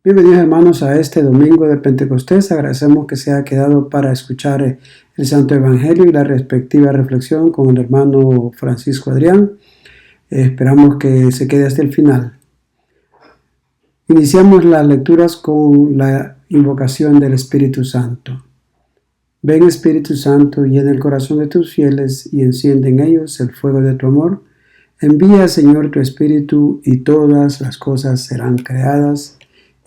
Bienvenidos hermanos a este domingo de Pentecostés. Agradecemos que se haya quedado para escuchar el Santo Evangelio y la respectiva reflexión con el hermano Francisco Adrián. Esperamos que se quede hasta el final. Iniciamos las lecturas con la invocación del Espíritu Santo. Ven Espíritu Santo, llena el corazón de tus fieles y enciende en ellos el fuego de tu amor. Envía, Señor, tu Espíritu y todas las cosas serán creadas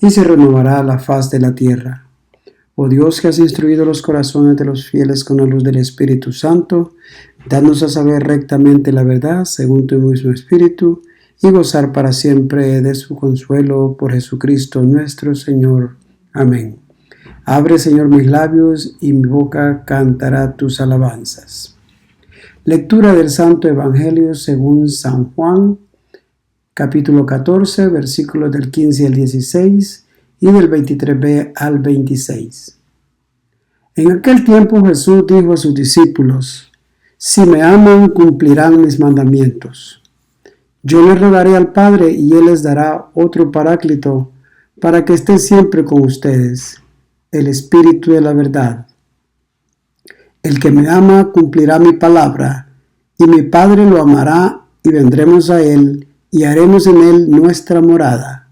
y se renovará la faz de la tierra. Oh Dios, que has instruido los corazones de los fieles con la luz del Espíritu Santo, danos a saber rectamente la verdad según tu mismo Espíritu y gozar para siempre de su consuelo por Jesucristo nuestro Señor. Amén. Abre, Señor, mis labios y mi boca cantará tus alabanzas. Lectura del Santo Evangelio según San Juan, capítulo 14, versículos del 15 al 16 y del 23b al 26. En aquel tiempo Jesús dijo a sus discípulos: Si me aman, cumplirán mis mandamientos. Yo les rogaré al Padre y Él les dará otro Paráclito para que esté siempre con ustedes, el Espíritu de la verdad. El que me ama cumplirá mi palabra, y mi Padre lo amará y vendremos a Él y haremos en Él nuestra morada.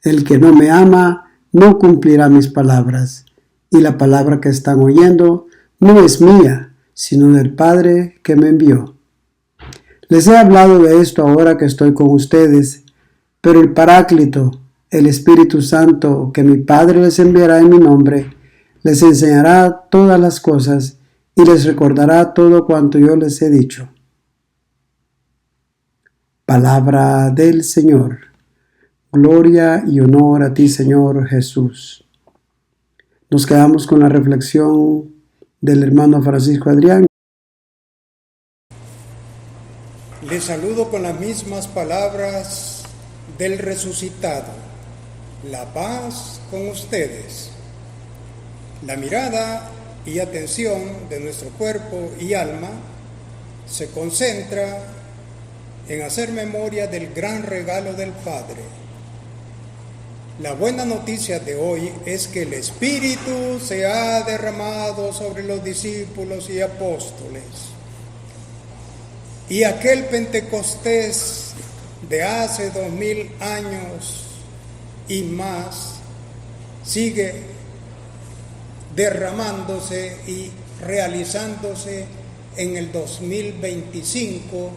El que no me ama no cumplirá mis palabras, y la palabra que están oyendo no es mía, sino del Padre que me envió. Les he hablado de esto ahora que estoy con ustedes, pero el Paráclito, el Espíritu Santo, que mi Padre les enviará en mi nombre, les enseñará todas las cosas y les recordará todo cuanto yo les he dicho. Palabra del Señor. Gloria y honor a ti, Señor Jesús. Nos quedamos con la reflexión del hermano Francisco Adrián. Les saludo con las mismas palabras del resucitado. La paz con ustedes. La mirada y atención de nuestro cuerpo y alma se concentra en hacer memoria del gran regalo del Padre. La buena noticia de hoy es que el Espíritu se ha derramado sobre los discípulos y apóstoles. Y aquel Pentecostés de hace 2000 años y más sigue derramándose y realizándose en el 2025,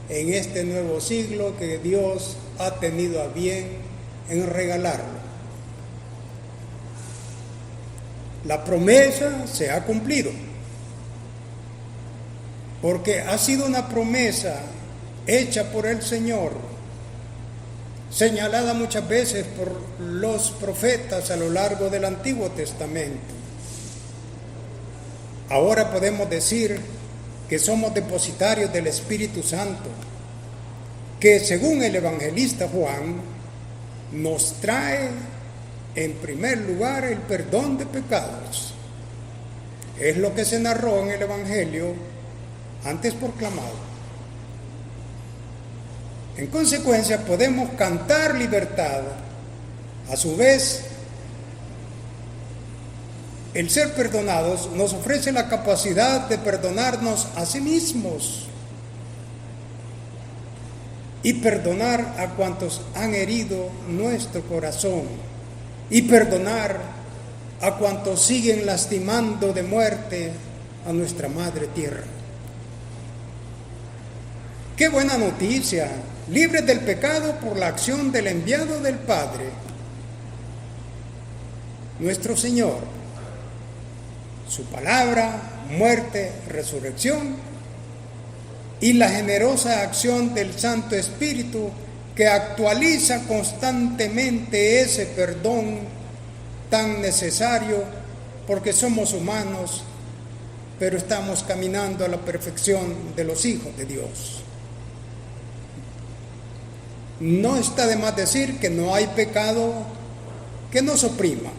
en este nuevo siglo que Dios ha tenido a bien en regalarlo. La promesa se ha cumplido, porque ha sido una promesa hecha por el Señor, señalada muchas veces por los profetas a lo largo del Antiguo Testamento. Ahora podemos decir que somos depositarios del Espíritu Santo, que según el evangelista Juan, nos trae en primer lugar el perdón de pecados. Es lo que se narró en el Evangelio antes proclamado. En consecuencia, podemos cantar libertad. A su vez, el ser perdonados nos ofrece la capacidad de perdonarnos a sí mismos y perdonar a cuantos han herido nuestro corazón y perdonar a cuantos siguen lastimando de muerte a nuestra madre tierra. ¡Qué buena noticia! Libres del pecado por la acción del enviado del Padre, nuestro Señor. Su palabra, muerte, resurrección y la generosa acción del Santo Espíritu que actualiza constantemente ese perdón tan necesario porque somos humanos, pero estamos caminando a la perfección de los hijos de Dios. No está de más decir que no hay pecado que nos oprima.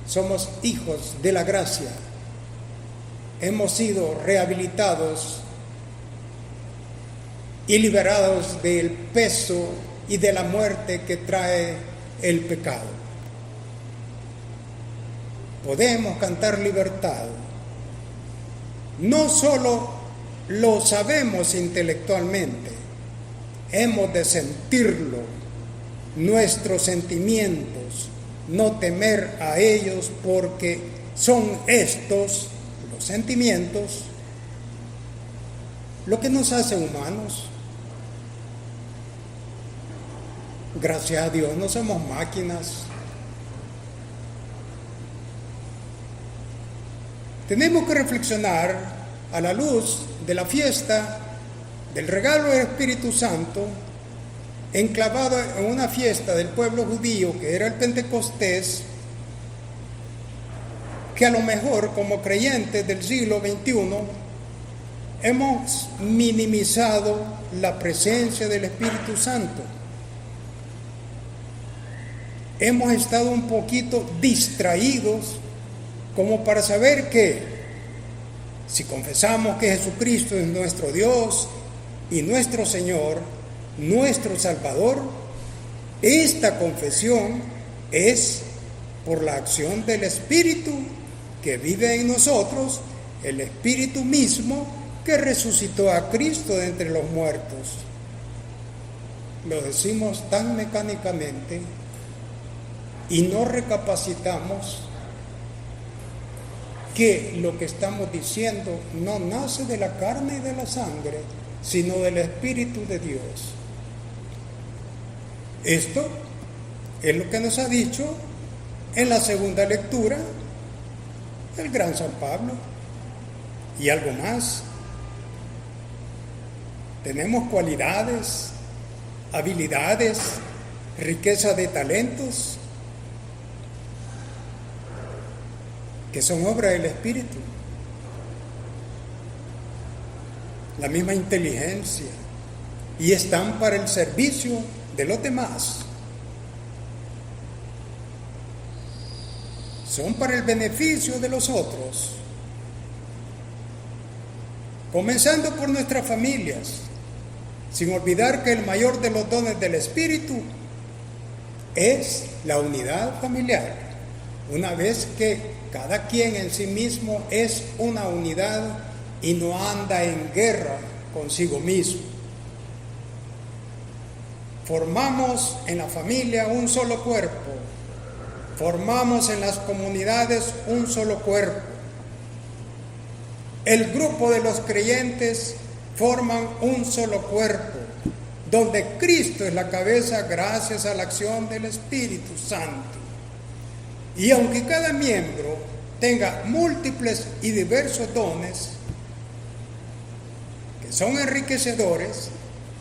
Somos hijos de la gracia. Hemos sido rehabilitados y liberados del peso y de la muerte que trae el pecado. Podemos cantar libertad. No solo lo sabemos intelectualmente, hemos de sentirlo, nuestros sentimientos, no temer a ellos, porque son estos, los sentimientos, lo que nos hace humanos. Gracias a Dios no somos máquinas. Tenemos que reflexionar a la luz de la fiesta del regalo del Espíritu Santo, enclavado en una fiesta del pueblo judío que era el Pentecostés, que a lo mejor como creyentes del siglo XXI hemos minimizado la presencia del Espíritu Santo. Hemos estado un poquito distraídos como para saber que si confesamos que Jesucristo es nuestro Dios y nuestro Señor, nuestro Salvador, esta confesión es por la acción del Espíritu que vive en nosotros, el Espíritu mismo que resucitó a Cristo de entre los muertos. Lo decimos tan mecánicamente y no recapacitamos que lo que estamos diciendo no nace de la carne y de la sangre, sino del Espíritu de Dios. Esto es lo que nos ha dicho en la segunda lectura el gran San Pablo. Y algo más. Tenemos cualidades, habilidades, riqueza de talentos que son obra del Espíritu. La misma inteligencia, y están para el servicio de los demás. Son para el beneficio de los otros. Comenzando por nuestras familias, sin olvidar que el mayor de los dones del Espíritu es la unidad familiar. Una vez que cada quien en sí mismo es una unidad y no anda en guerra consigo mismo. Formamos en la familia un solo cuerpo. Formamos en las comunidades un solo cuerpo. El grupo de los creyentes forman un solo cuerpo, donde Cristo es la cabeza gracias a la acción del Espíritu Santo. Y aunque cada miembro tenga múltiples y diversos dones que son enriquecedores,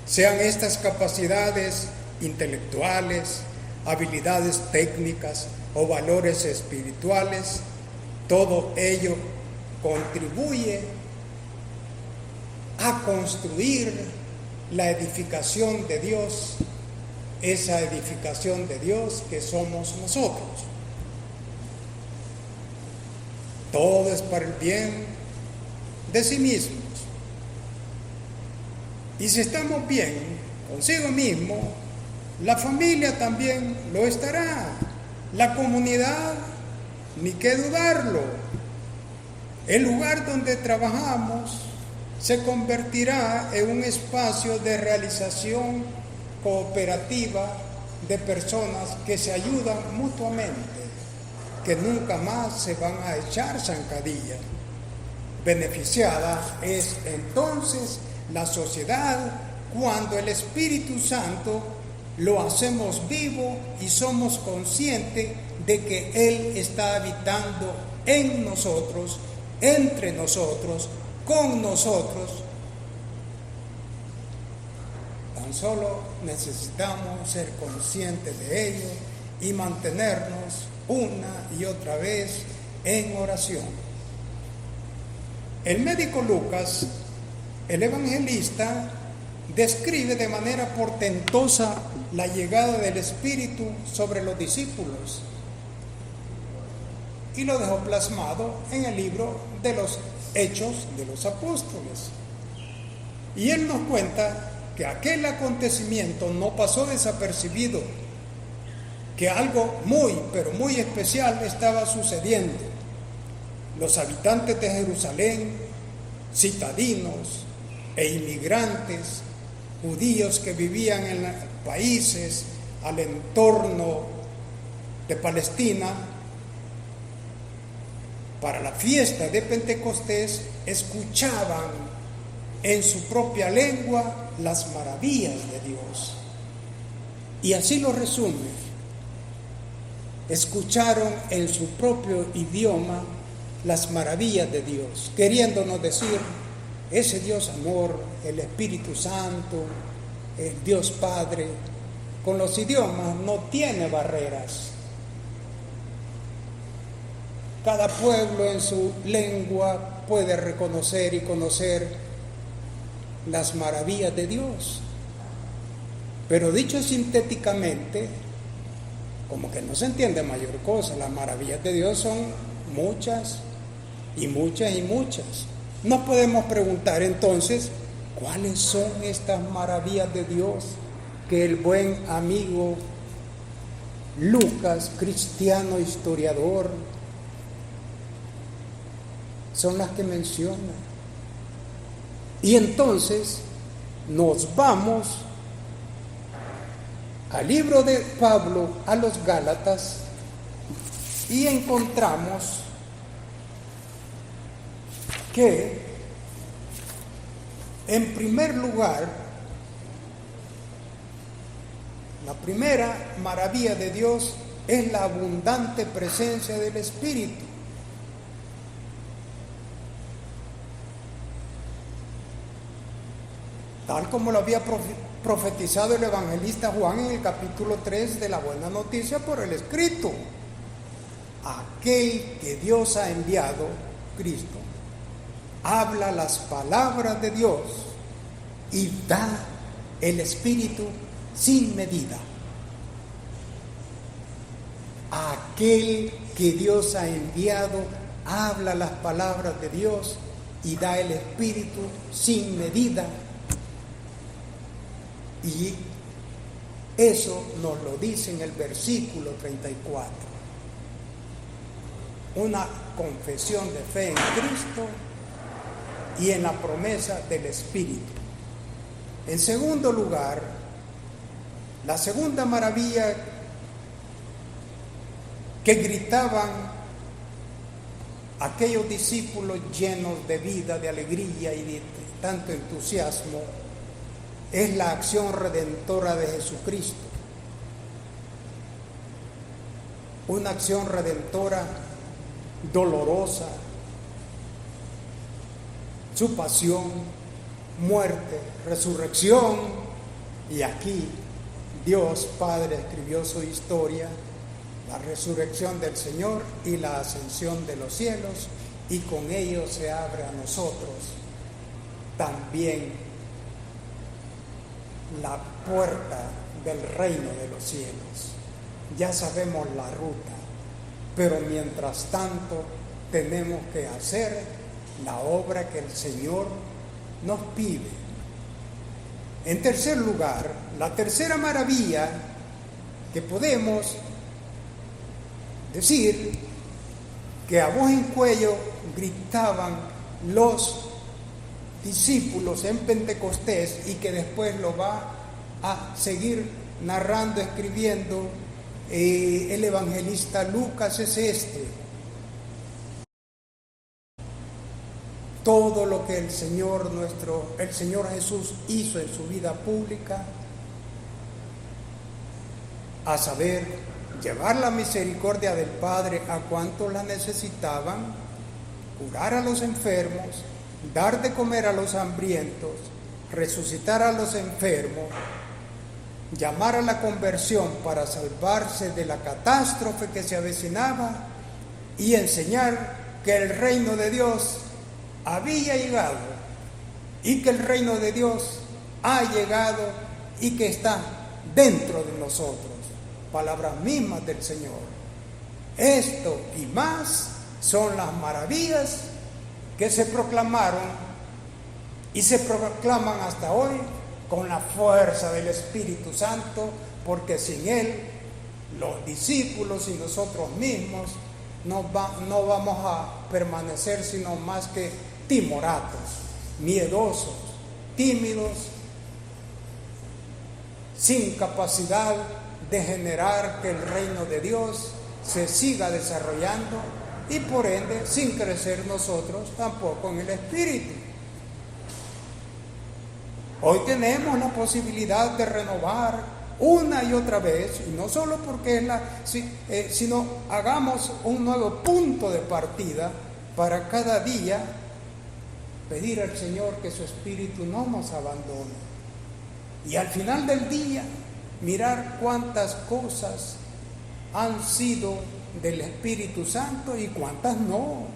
sean estas capacidades intelectuales, habilidades técnicas o valores espirituales, todo ello contribuye a construir la edificación de Dios, esa edificación de Dios que somos nosotros. Todo es para el bien de sí mismos. Y si estamos bien consigo mismo, la familia también lo estará. La comunidad, ni qué dudarlo. El lugar donde trabajamos se convertirá en un espacio de realización cooperativa de personas que se ayudan mutuamente, que nunca más se van a echar zancadilla. Beneficiada es entonces la sociedad cuando el Espíritu Santo lo hacemos vivo y somos conscientes de que Él está habitando en nosotros, entre nosotros, con nosotros. Tan solo necesitamos ser conscientes de ello y mantenernos una y otra vez en oración. El médico Lucas, el evangelista, describe de manera portentosa la llegada del Espíritu sobre los discípulos y lo dejó plasmado en el libro de los Hechos de los Apóstoles. Y él nos cuenta que aquel acontecimiento no pasó desapercibido, que algo muy, pero muy especial estaba sucediendo. Los habitantes de Jerusalén, citadinos e inmigrantes, judíos que vivían en países al entorno de Palestina, para la fiesta de Pentecostés escuchaban en su propia lengua las maravillas de Dios. Y así lo resume. Escucharon en su propio idioma las maravillas de Dios, queriéndonos decir, ese Dios amor, el Espíritu Santo, el Dios Padre, con los idiomas no tiene barreras. Cada pueblo en su lengua puede reconocer y conocer las maravillas de Dios. Pero dicho sintéticamente, como que no se entiende mayor cosa. Las maravillas de Dios son muchas y muchas y muchas. Nos podemos preguntar entonces, ¿cuáles son estas maravillas de Dios que el buen amigo Lucas, cristiano historiador, son las que menciona? Y entonces nos vamos al libro de Pablo a los Gálatas y encontramos que, en primer lugar, la primera maravilla de Dios es la abundante presencia del Espíritu. Tal como lo había profetizado el evangelista Juan en el capítulo 3 de la Buena Noticia por el escrito. Aquel que Dios ha enviado, Cristo, habla las palabras de Dios y da el Espíritu sin medida. Aquel que Dios ha enviado habla las palabras de Dios y da el Espíritu sin medida. Y eso nos lo dice en el versículo 34. Una confesión de fe en Cristo y en la promesa del Espíritu. En segundo lugar, la segunda maravilla que gritaban aquellos discípulos llenos de vida, de alegría y de tanto entusiasmo, es la acción redentora de Jesucristo. Una acción redentora dolorosa, su pasión, muerte, resurrección, y aquí Dios Padre escribió su historia, la resurrección del Señor y la ascensión de los cielos, y con ello se abre a nosotros también la puerta del reino de los cielos. Ya sabemos la ruta, pero mientras tanto tenemos que hacer la obra que el Señor nos pide. En tercer lugar, la tercera maravilla que podemos decir que a voz en cuello gritaban los discípulos en Pentecostés y que después lo va a seguir narrando, escribiendo el evangelista Lucas, es este: todo lo que el Señor Jesús hizo en su vida pública, a saber, llevar la misericordia del Padre a cuantos la necesitaban, curar a los enfermos, dar de comer a los hambrientos, resucitar a los enfermos, llamar a la conversión para salvarse de la catástrofe que se avecinaba y enseñar que el reino de Dios había llegado y que el reino de Dios ha llegado y que está dentro de nosotros. Palabras mismas del Señor. Esto y más son las maravillas que se proclamaron y se proclaman hasta hoy con la fuerza del Espíritu Santo, porque sin Él, los discípulos y nosotros mismos no vamos a permanecer sino más que timoratos, miedosos, tímidos, sin capacidad de generar que el reino de Dios se siga desarrollando y por ende sin crecer nosotros tampoco en el Espíritu. Hoy tenemos la posibilidad de renovar una y otra vez, y no solo porque sino hagamos un nuevo punto de partida para cada día pedir al Señor que su Espíritu no nos abandone. Y al final del día, mirar cuántas cosas han sido del Espíritu Santo y cuántas no.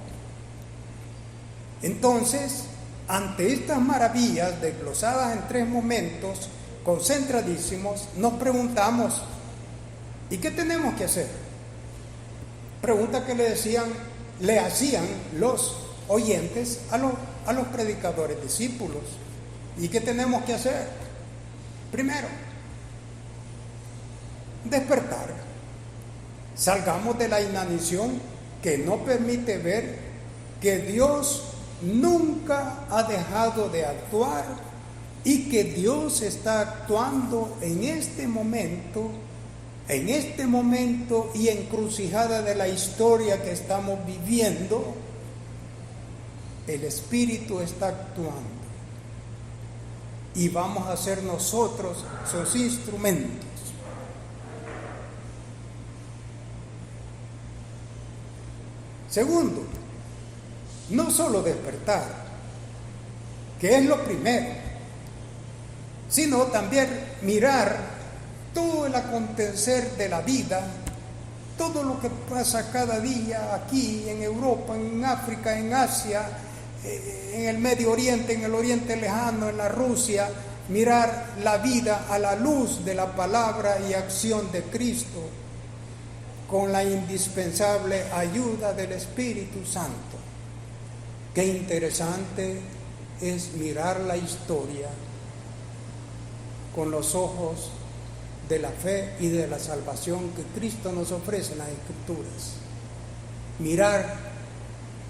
Entonces, ante estas maravillas desglosadas en 3 momentos concentradísimos, nos preguntamos, ¿y qué tenemos que hacer? Pregunta que le hacían los oyentes a los predicadores discípulos. ¿Y qué tenemos que hacer? Primero, despertar. Salgamos de la inanición que no permite ver que Dios nunca ha dejado de actuar y que Dios está actuando en este momento y encrucijada de la historia que estamos viviendo. El Espíritu está actuando y vamos a ser nosotros sus instrumentos. Segundo, no solo despertar, que es lo primero, sino también mirar todo el acontecer de la vida, todo lo que pasa cada día aquí en Europa, en África, en Asia, en el Medio Oriente, en el Oriente Lejano, en la Rusia, mirar la vida a la luz de la palabra y acción de Cristo, con la indispensable ayuda del Espíritu Santo. Qué interesante es mirar la historia con los ojos de la fe y de la salvación que Cristo nos ofrece en las Escrituras. Mirar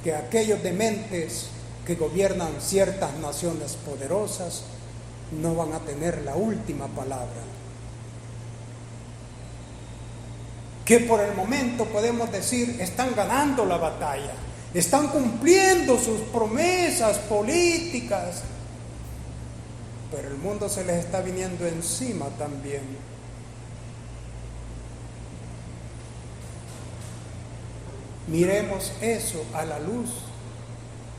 que aquellos dementes que gobiernan ciertas naciones poderosas no van a tener la última palabra. Que por el momento podemos decir están ganando la batalla, están cumpliendo sus promesas políticas, pero el mundo se les está viniendo encima también. Miremos eso a la luz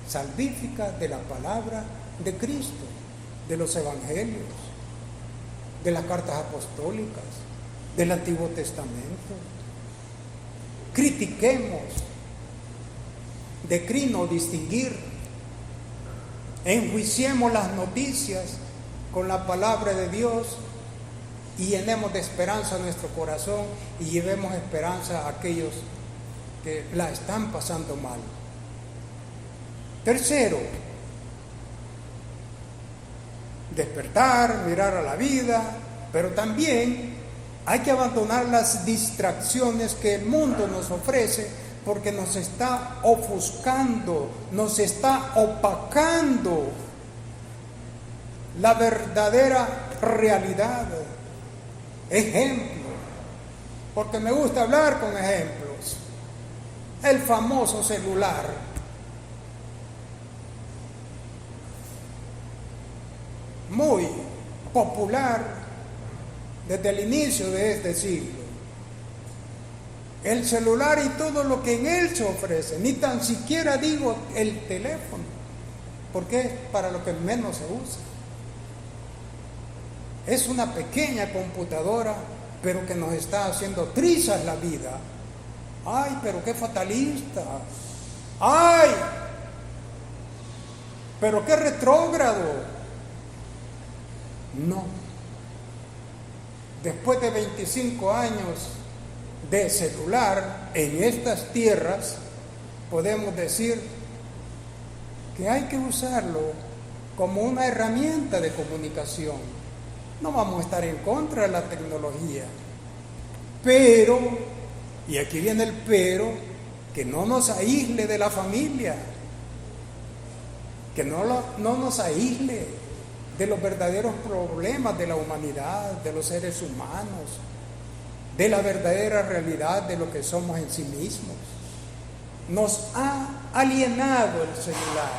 salvífica de la palabra de Cristo, de los evangelios, de las cartas apostólicas, del Antiguo Testamento. Critiquemos, decrino distinguir, enjuiciemos las noticias con la palabra de Dios y llenemos de esperanza nuestro corazón y llevemos esperanza a aquellos que la están pasando mal. Tercero, despertar, mirar a la vida, pero también hay que abandonar las distracciones que el mundo nos ofrece porque nos está ofuscando, nos está opacando la verdadera realidad. Ejemplo, porque me gusta hablar con ejemplos. El famoso celular. Muy popular desde el inicio de este siglo. El celular y todo lo que en él se ofrece, ni tan siquiera digo el teléfono, porque es para lo que menos se usa. Es una pequeña computadora, pero que nos está haciendo trizas la vida. ¡Ay, pero qué fatalista! ¡Ay, pero qué retrógrado! No. Después de 25 años de celular en estas tierras, podemos decir que hay que usarlo como una herramienta de comunicación, no vamos a estar en contra de la tecnología. Pero, y aquí viene el pero, que no nos aísle de la familia, que no nos aísle de los verdaderos problemas de la humanidad, de los seres humanos, de la verdadera realidad de lo que somos en sí mismos. Nos ha alienado el celular,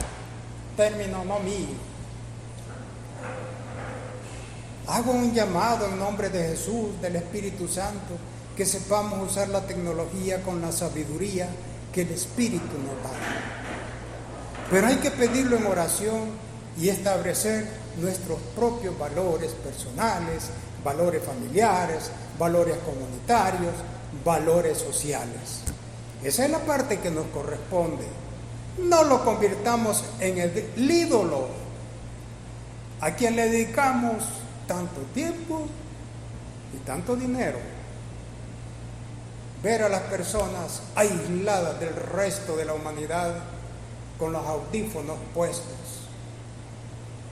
término no mío. Hago un llamado en nombre de Jesús, del Espíritu Santo, que sepamos usar la tecnología con la sabiduría que el Espíritu nos da. Pero hay que pedirlo en oración y establecer nuestros propios valores personales, valores familiares, valores comunitarios, valores sociales. Esa es la parte que nos corresponde. No lo convirtamos en el ídolo a quien le dedicamos tanto tiempo y tanto dinero. Ver a las personas aisladas del resto de la humanidad con los audífonos puestos.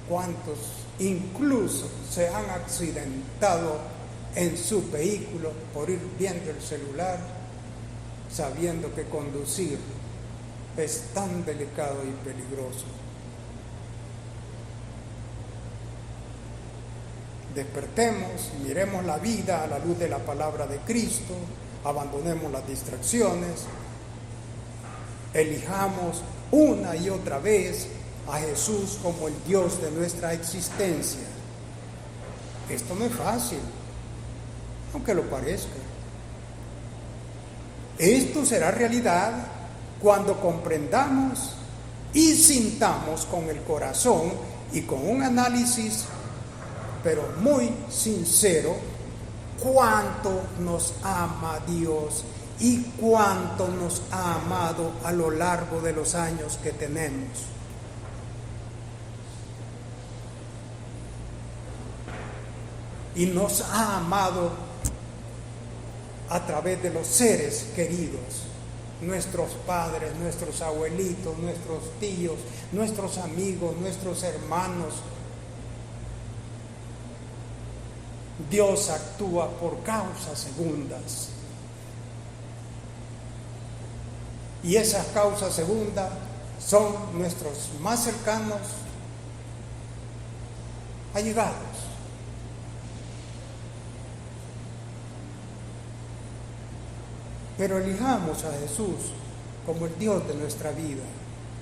¿Cuántos incluso se han accidentado en sus vehículos por ir viendo el celular, sabiendo que conducir es tan delicado y peligroso? Despertemos, miremos la vida a la luz de la palabra de Cristo, abandonemos las distracciones, elijamos una y otra vez a Jesús como el Dios de nuestra existencia. Esto no es fácil, aunque lo parezca. Esto será realidad cuando comprendamos y sintamos con el corazón y con un análisis, pero muy sincero, cuánto nos ama Dios y cuánto nos ha amado a lo largo de los años que tenemos. Y nos ha amado a través de los seres queridos, nuestros padres, nuestros abuelitos, nuestros tíos, nuestros amigos, nuestros hermanos. Dios actúa por causas segundas. Y esas causas segundas son nuestros más cercanos allegados. Pero elijamos a Jesús como el Dios de nuestra vida,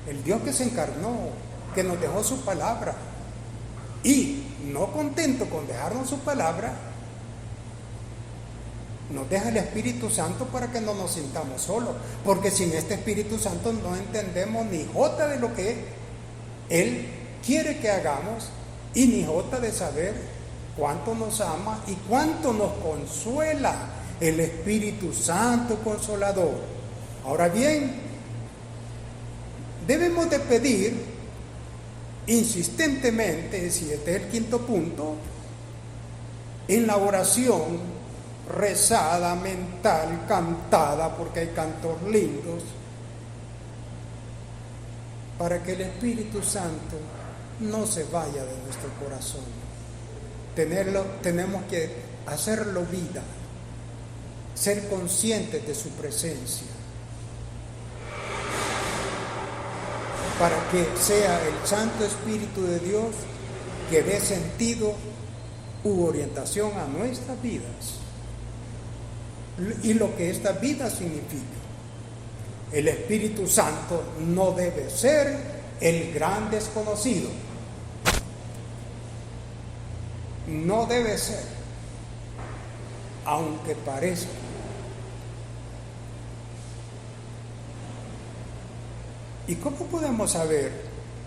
el Dios que se encarnó, que nos dejó su palabra. Y no contento con dejarnos su palabra, nos deja el Espíritu Santo para que no nos sintamos solos, porque sin este Espíritu Santo no entendemos ni jota de lo que Él quiere que hagamos y ni jota de saber cuánto nos ama y cuánto nos consuela el Espíritu Santo Consolador. Ahora bien, debemos de pedir insistentemente, si este es el quinto punto, en la oración rezada, mental, cantada, porque hay cantos lindos, para que el Espíritu Santo no se vaya de nuestro corazón. Tenemos que hacerlo vida, ser conscientes de su presencia, para que sea el Santo Espíritu de Dios que dé sentido u orientación a nuestras vidas y lo que esta vida significa. El Espíritu Santo no debe ser el gran desconocido, no debe ser, aunque parezca. ¿Y cómo podemos saber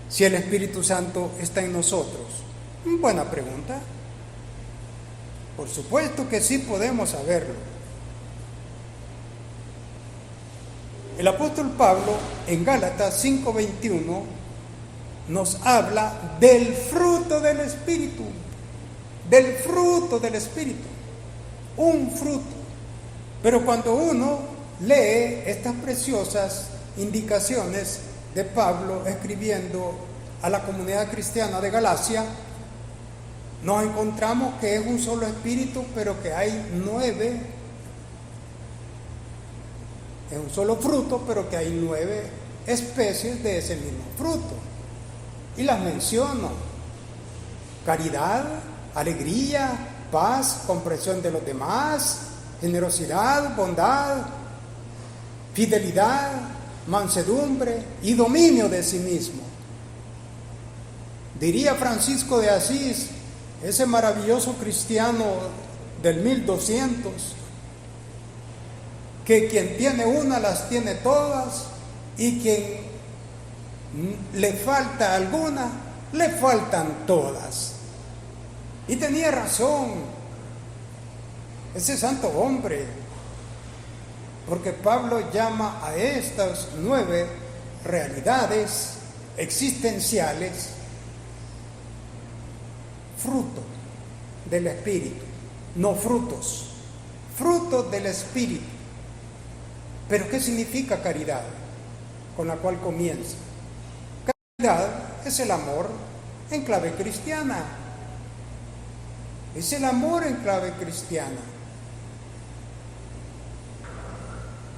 si el Espíritu Santo está en nosotros? Buena pregunta. Por supuesto que sí podemos saberlo. El apóstol Pablo en Gálatas 5:21 nos habla del fruto del Espíritu, un fruto. Pero cuando uno lee estas preciosas indicaciones de Pablo escribiendo a la comunidad cristiana de Galacia, nos encontramos que es un solo espíritu, pero que hay 9, es un solo fruto, pero que hay 9 especies de ese mismo fruto. Y las menciono: caridad, alegría, paz, comprensión de los demás, generosidad, bondad, fidelidad, mansedumbre y dominio de sí mismo. Diría Francisco de Asís, ese maravilloso cristiano del 1200, que quien tiene una las tiene todas, y quien le falta alguna, le faltan todas. Y tenía razón ese santo hombre, porque Pablo llama a estas 9 realidades existenciales fruto del Espíritu, no frutos, fruto del Espíritu. ¿Pero qué significa caridad? Con la cual comienza. Caridad es el amor en clave cristiana. Es el amor en clave cristiana.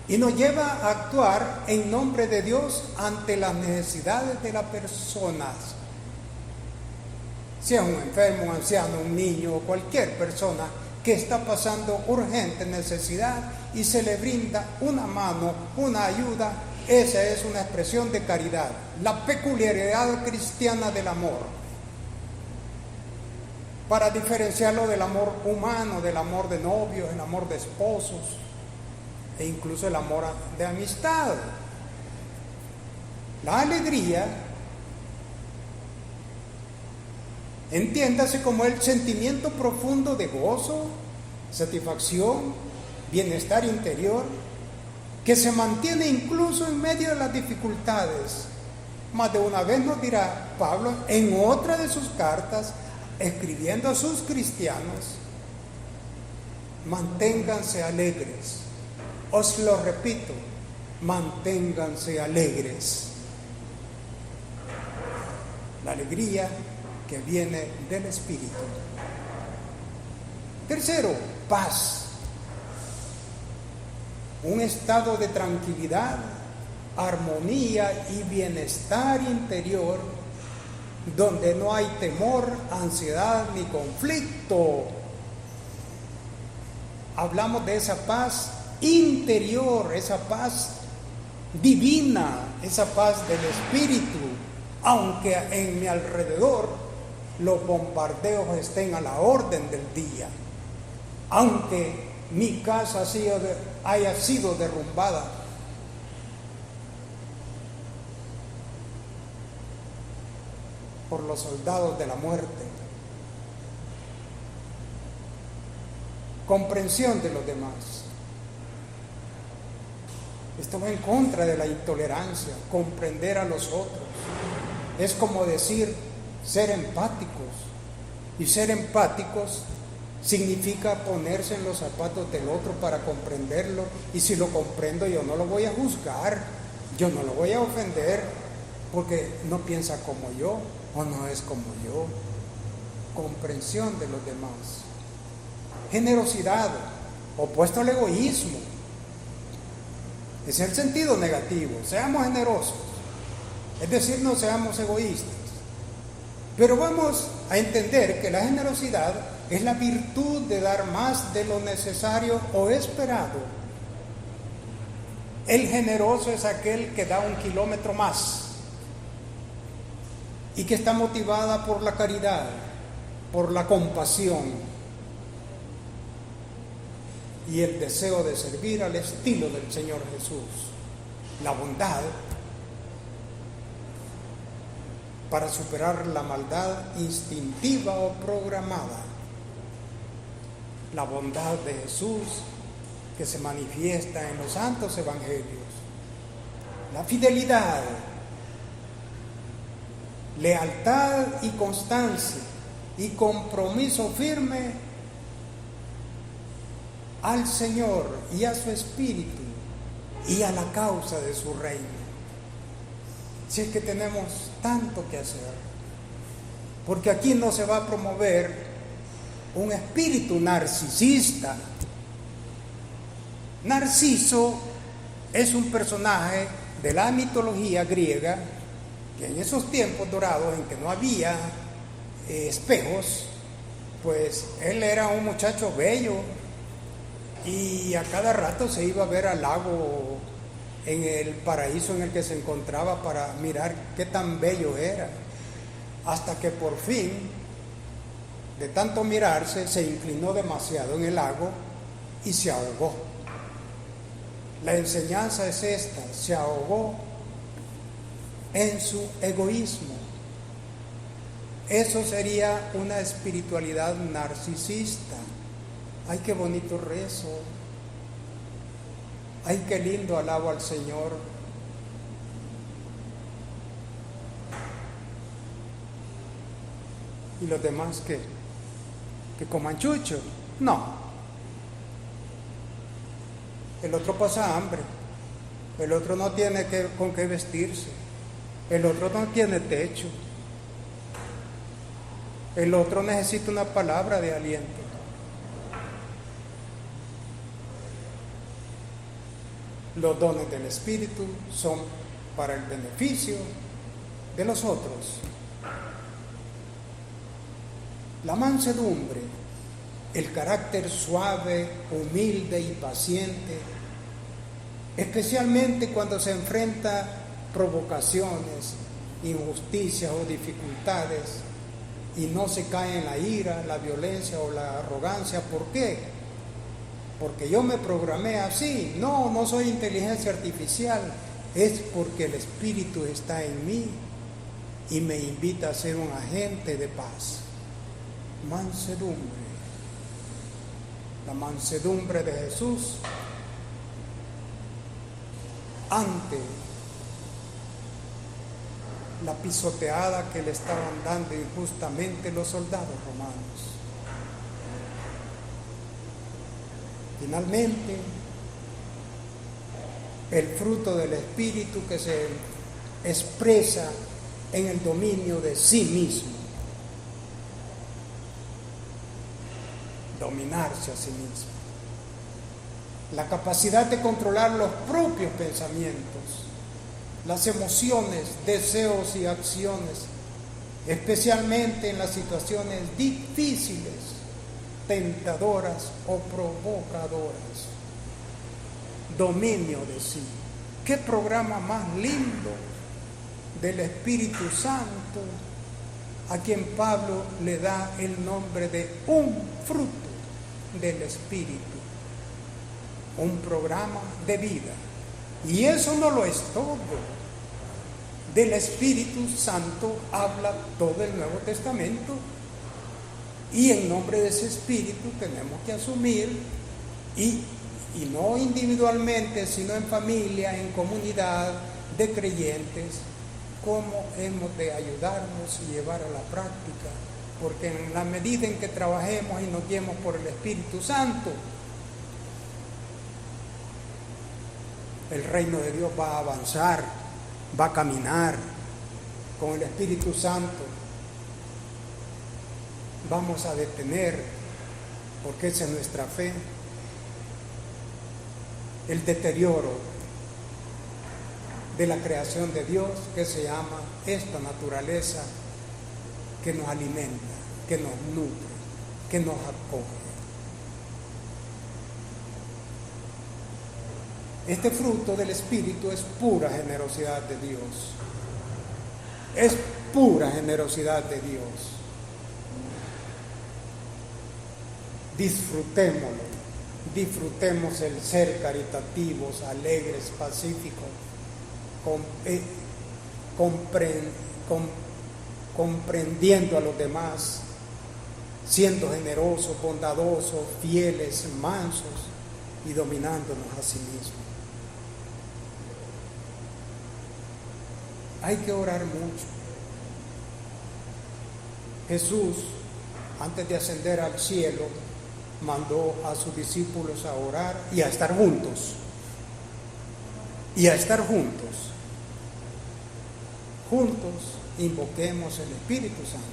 Y nos lleva a actuar en nombre de Dios ante las necesidades de las personas. Sea un enfermo, un anciano, un niño o cualquier persona que está pasando urgente necesidad y se le brinda una mano, una ayuda, esa es una expresión de caridad. La peculiaridad cristiana del amor, para diferenciarlo del amor humano, del amor de novios, el amor de esposos e incluso el amor de amistad. La alegría, entiéndase como el sentimiento profundo de gozo, satisfacción, bienestar interior, que se mantiene incluso en medio de las dificultades. Más de una vez nos dirá Pablo en otra de sus cartas, escribiendo a sus cristianos: manténganse alegres. Os lo repito, manténganse alegres. La alegría que viene del Espíritu. Tercero, paz. Un estado de tranquilidad, armonía y bienestar interior, donde no hay temor, ansiedad ni conflicto. Hablamos de esa paz interior, esa paz divina, esa paz del Espíritu, aunque en mi alrededor los bombardeos estén a la orden del día, aunque mi casa haya sido derrumbada, por los soldados de la muerte. Comprensión de los demás. Esto va en contra de la intolerancia, comprender a los otros. Es como decir, ser empáticos. Y ser empáticos significa ponerse en los zapatos del otro para comprenderlo. Y si lo comprendo, yo no lo voy a juzgar, yo no lo voy a ofender, porque no piensa como yo o no es como yo. Comprensión de los demás. Generosidad, opuesto al egoísmo. Es el sentido negativo. Seamos generosos, es decir, no seamos egoístas. Pero vamos a entender que la generosidad es la virtud de dar más de lo necesario o esperado. El generoso es aquel que da 1 kilómetro más y que está motivada por la caridad, por la compasión y el deseo de servir al estilo del Señor Jesús. La bondad, para superar la maldad instintiva o programada. La bondad de Jesús que se manifiesta en los santos evangelios. La fidelidad, lealtad y constancia y compromiso firme al Señor y a su Espíritu y a la causa de su reino. Si es que tenemos tanto que hacer, porque aquí no se va a promover un espíritu narcisista. Narciso es un personaje de la mitología griega que en esos tiempos dorados en que no había espejos, pues él era un muchacho bello y a cada rato se iba a ver al lago en el paraíso en el que se encontraba para mirar qué tan bello era, hasta que por fin, de tanto mirarse, se inclinó demasiado en el lago y se ahogó. La enseñanza es esta: se ahogó en su egoísmo. Eso sería una espiritualidad narcisista. Ay, qué bonito rezo. Ay, qué lindo alabo al Señor. ¿Y los demás qué? ¿Que coman chucho? No. El otro pasa hambre. El otro no tiene con qué vestirse. El otro no tiene techo. El otro necesita una palabra de aliento. Los dones del Espíritu son para el beneficio de los otros. La mansedumbre, el carácter suave, humilde y paciente, especialmente cuando se enfrenta provocaciones, injusticias o dificultades y no se cae en la ira, la violencia o la arrogancia. ¿Por qué? Porque yo me programé así. No soy inteligencia artificial. Es porque el Espíritu está en mí y me invita a ser un agente de paz. Mansedumbre. La mansedumbre de Jesús ante la pisoteada que le estaban dando injustamente los soldados romanos. Finalmente, el fruto del Espíritu que se expresa en el dominio de sí mismo. Dominarse a sí mismo. La capacidad de controlar los propios pensamientos, las emociones, deseos y acciones, especialmente en las situaciones difíciles, tentadoras o provocadoras. Dominio de sí. ¿Qué programa más lindo del Espíritu Santo, a quien Pablo le da el nombre de un fruto del Espíritu? Un programa de vida. Y eso no lo es todo. Del Espíritu Santo habla todo el Nuevo Testamento. Y en nombre de ese Espíritu tenemos que asumir, y no individualmente, sino en familia, en comunidad de creyentes, cómo hemos de ayudarnos y llevar a la práctica. Porque en la medida en que trabajemos y nos guiemos por el Espíritu Santo, el reino de Dios va a avanzar, va a caminar con el Espíritu Santo. Vamos a detener, porque esa es nuestra fe, el deterioro de la creación de Dios, que se llama esta naturaleza que nos alimenta, que nos nutre, que nos acoge. Este fruto del Espíritu es pura generosidad de Dios. Es pura generosidad de Dios. Disfrutémoslo. Disfrutemos el ser caritativos, alegres, pacíficos, comprendiendo a los demás, siendo generosos, bondadosos, fieles, mansos y dominándonos a sí mismos. Hay que orar mucho. Jesús, antes de ascender al cielo, mandó a sus discípulos a orar y a estar juntos. Y a estar juntos. Juntos invoquemos el Espíritu Santo.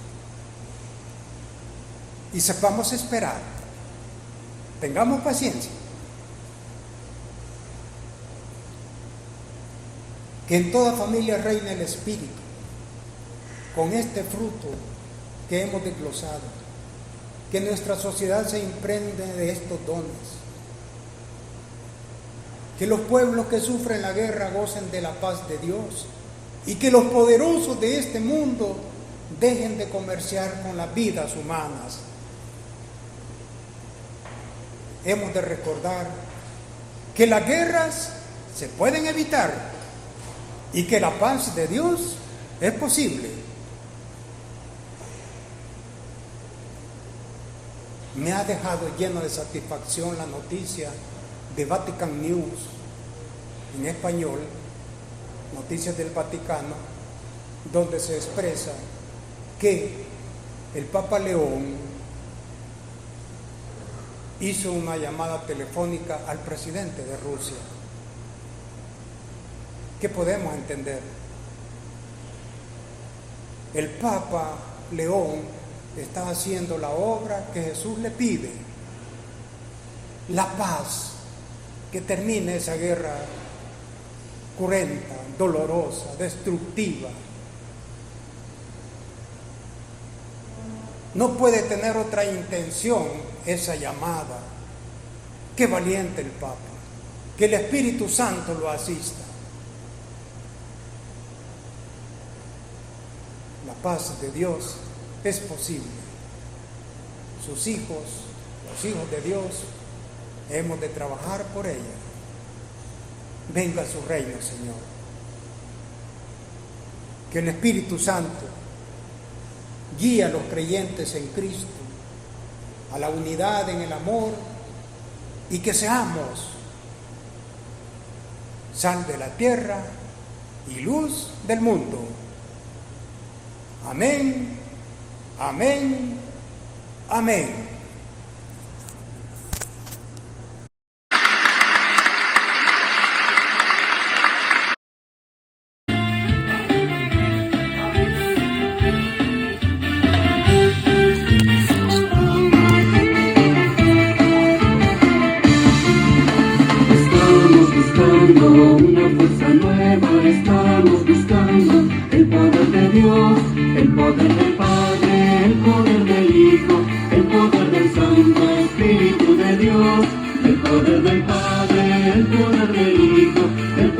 y sepamos esperar. Tengamos paciencia. Que en toda familia reine el Espíritu, con este fruto que hemos desglosado. Que nuestra sociedad se impregne de estos dones. Que los pueblos que sufren la guerra gocen de la paz de Dios. Y que los poderosos de este mundo dejen de comerciar con las vidas humanas. Hemos de recordar que las guerras se pueden evitar y que la paz de Dios es posible. Me ha dejado lleno de satisfacción la noticia de Vatican News en español, Noticias del Vaticano, donde se expresa que el Papa León hizo una llamada telefónica al presidente de Rusia. ¿Qué podemos entender? El Papa León está haciendo la obra que Jesús le pide, la paz, que termine esa guerra cruenta, dolorosa, destructiva. No puede tener otra intención esa llamada. Qué valiente el Papa, que el Espíritu Santo lo asista. La paz de Dios es posible. Sus hijos, los hijos de Dios, hemos de trabajar por ella. Venga su reino, Señor. Que el Espíritu Santo guíe a los creyentes en Cristo a la unidad en el amor y que seamos sal de la tierra y luz del mundo. Amén, amén, amén. Una fuerza nueva, estamos buscando el poder de Dios, el poder del Padre, el poder del Hijo, el poder del Santo Espíritu de Dios, el poder del Padre, el poder del Hijo, el